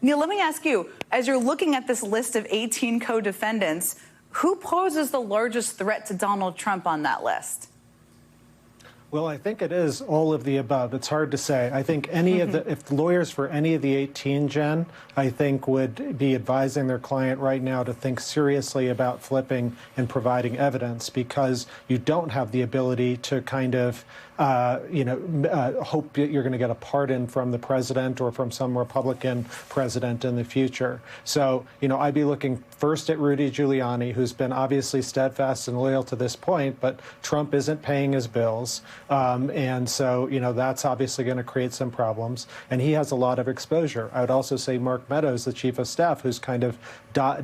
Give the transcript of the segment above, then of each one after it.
Neil, let me ask you, as you're looking at this list of 18 co-defendants, who poses the largest threat to Donald Trump on that list? Well, I think it is all of the above. It's hard to say. I think if lawyers for any of the 18, Jen, I think would be advising their client right now to think seriously about flipping and providing evidence, because you don't have the ability to kind of, hope that you're going to get a pardon from the president or from some Republican president in the future. So, I'd be looking first at Rudy Giuliani, who's been obviously steadfast and loyal to this point, but Trump isn't paying his bills. And so, that's obviously going to create some problems. And he has a lot of exposure. I would also say Mark Meadows, the chief of staff, who's kind of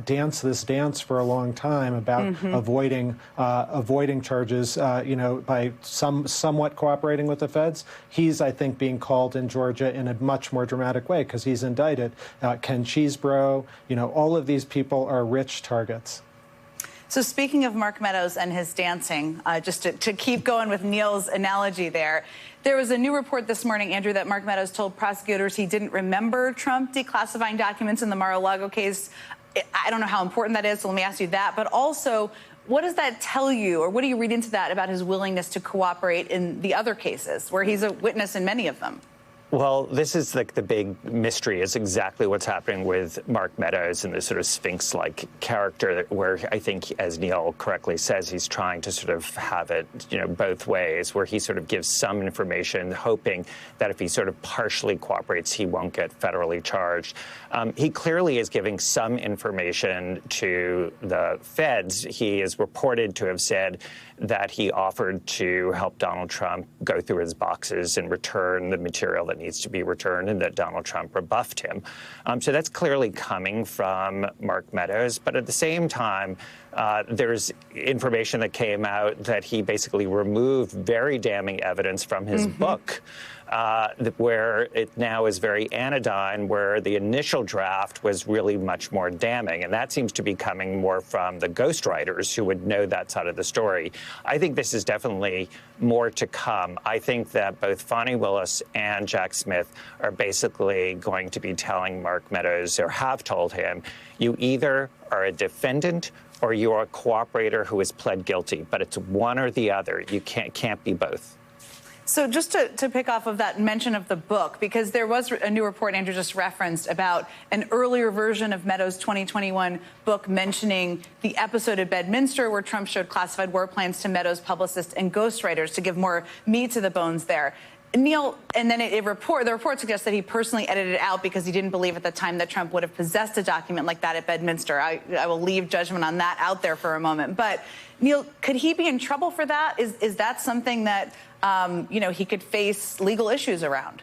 danced this dance for a long time about avoiding charges, by somewhat cooperating with the feds. He's, I think, being called in Georgia in a much more dramatic way because he's indicted. Ken Cheesebro, all of these people are rich targets. So speaking of Mark Meadows and his dancing, just to keep going with Neil's analogy there was a new report this morning, Andrew, that Mark Meadows told prosecutors he didn't remember Trump declassifying documents in the Mar-a-Lago case. I don't know how important that is, so let me ask you that. But also, what does that tell you, or what do you read into that about his willingness to cooperate in the other cases, where he's a witness in many of them? Well, this is like the big mystery, is exactly what's happening with Mark Meadows and this sort of Sphinx-like character, where I think, as Neil correctly says, he's trying to sort of have it, both ways, where he sort of gives some information, hoping that if he sort of partially cooperates, he won't get federally charged. He clearly is giving some information to the feds. He is reported to have said that he offered to help Donald Trump go through his boxes and return the material that needs to be returned, and that Donald Trump rebuffed him. So that's clearly coming from Mark Meadows. But at the same time, there's information that came out that he basically removed very damning evidence from his book, where it now is very anodyne, where the initial draft was really much more damning. And that seems to be coming more from the ghostwriters who would know that side of the story. I think this is definitely more to come. I think that both Fani Willis and Jack Smith are basically going to be telling Mark Meadows, or have told him, you either are a defendant or you are a cooperator who has pled guilty. But it's one or the other. You can't be both. So just to pick off of that mention of the book, because there was a new report Andrew just referenced about an earlier version of Meadows' 2021 book mentioning the episode at Bedminster where Trump showed classified war plans to Meadows' publicists and ghostwriters to give more meat to the bones there. Neil, and then the report suggests that he personally edited it out because he didn't believe at the time that Trump would have possessed a document like that at Bedminster. I will leave judgment on that out there for a moment. But, Neil, could he be in trouble for that? Is that something that, he could face legal issues around?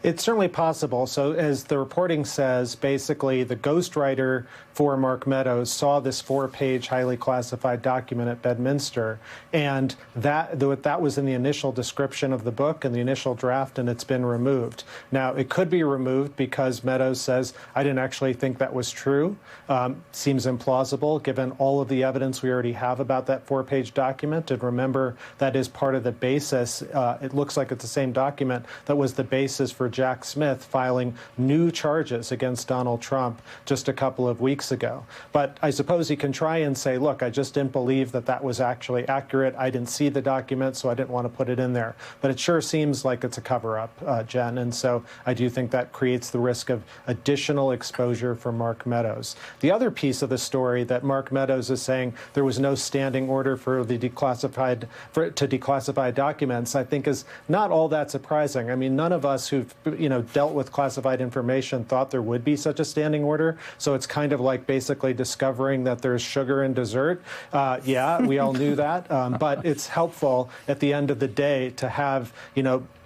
It's certainly possible. So as the reporting says, basically the ghostwriter for Mark Meadows saw this 4-page highly classified document at Bedminster, and that was in the initial description of the book and the initial draft, and it's been removed. Now, it could be removed because Meadows says, I didn't actually think that was true. Seems implausible given all of the evidence we already have about that 4-page document. And remember, that is part of the basis. It looks like it's the same document that was the basis for Jack Smith filing new charges against Donald Trump just a couple of weeks ago. But I suppose he can try and say, look, I just didn't believe that that was actually accurate. I didn't see the document, so I didn't want to put it in there. But it sure seems like it's a cover-up, Jen. And so I do think that creates the risk of additional exposure for Mark Meadows. The other piece of the story that Mark Meadows is saying there was no standing order for the declassify documents, I think is not all that surprising. I mean, none of us who've dealt with classified information thought there would be such a standing order. So it's kind of like basically discovering that there's sugar in dessert. Yeah, we all knew that. But it's helpful at the end of the day to have,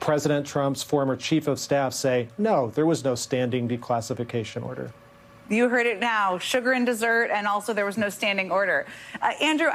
President Trump's former chief of staff say, no, there was no standing declassification order. You heard it now, sugar in dessert, and also there was no standing order. Andrew,